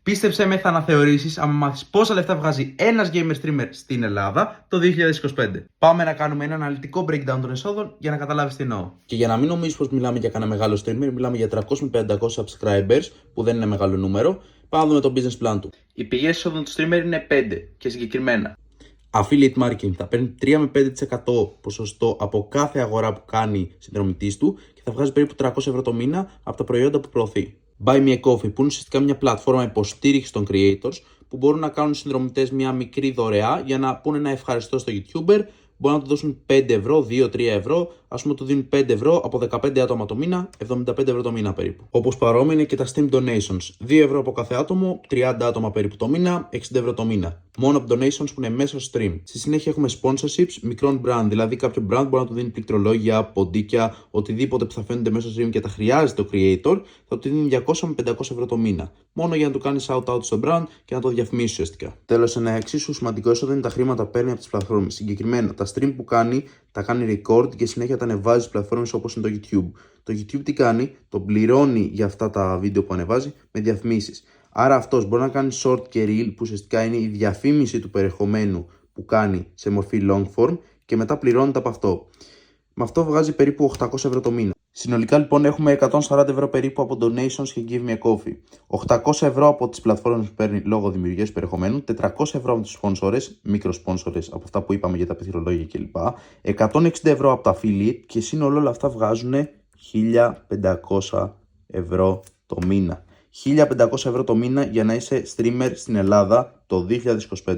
Πίστεψέ με, θα αναθεωρήσεις άμα μάθεις πόσα λεφτά βγάζει ένας gamer streamer στην Ελλάδα το 2025. Πάμε να κάνουμε ένα αναλυτικό breakdown των εσόδων για να καταλάβεις τι εννοώ. Και για να μην νομίζεις πως μιλάμε για κανένα μεγάλο streamer, μιλάμε για 300 με 500 subscribers, που δεν είναι μεγάλο νούμερο. Πάμε να δούμε το business plan του. Οι πηγές εσόδων του streamer είναι 5 και συγκεκριμένα. Affiliate marketing θα παίρνει 3 με 5% ποσοστό από κάθε αγορά που κάνει συνδρομητής του και θα βγάζει περίπου 300 ευρώ το μήνα από τα προϊόντα που προωθεί. Buy Me a Coffee, που είναι ουσιαστικά μια πλατφόρμα υποστήριξης των creators που μπορούν να κάνουν συνδρομητές μια μικρή δωρεά για να πούνε ένα ευχαριστώ στο YouTuber. Μπορεί να του δώσουν 5 ευρώ, 2-3 ευρώ, ας πούμε του δίνουν 5 ευρώ από 15 άτομα το μήνα, 75 ευρώ το μήνα περίπου. Όπως παρόμοια είναι και τα Steam Donations, 2 ευρώ από κάθε άτομο, 30 άτομα περίπου το μήνα, 60 ευρώ το μήνα. Μόνο από donations που είναι μέσα στο stream. Στη συνέχεια έχουμε sponsorships μικρών brand, δηλαδή κάποιο brand μπορεί να του δίνει πληκτρολόγια, ποντίκια, οτιδήποτε που θα φαίνεται μέσα στο stream και τα χρειάζεται ο creator, θα του δίνει 200 με 500 ευρώ το μήνα. Μόνο για να του κάνει shout-out στο brand και να το διαφημίσει ουσιαστικά. Τέλος, ένα εξίσου σημαντικό έσοδο είναι τα χρήματα που παίρνει από τις πλατφόρμες. Συγκεκριμένα, τα stream που κάνει, τα κάνει record και συνέχεια τα ανεβάζει στις πλατφόρμες όπως είναι το YouTube. Το YouTube τι κάνει, τον πληρώνει για αυτά τα βίντεο που ανεβάζει με διαφημίσεις. Άρα αυτός μπορεί να κάνει short και reel, που ουσιαστικά είναι η διαφήμιση του περιεχομένου που κάνει σε μορφή long form και μετά πληρώνεται από αυτό. Με αυτό βγάζει περίπου 800 ευρώ το μήνα. Συνολικά λοιπόν έχουμε 140 ευρώ περίπου από donations και give me a coffee. 800 ευρώ από τις πλατφόρμες που παίρνει λόγω δημιουργίας περιεχομένου, 400 ευρώ από τους sponsors, μικροsponsors από αυτά που είπαμε για τα πληκτρολόγια κλπ. 160 ευρώ από τα affiliate και σύνολο όλα αυτά βγάζουν 1500 ευρώ το μήνα. 1500 ευρώ το μήνα για να είσαι streamer στην Ελλάδα το 2025.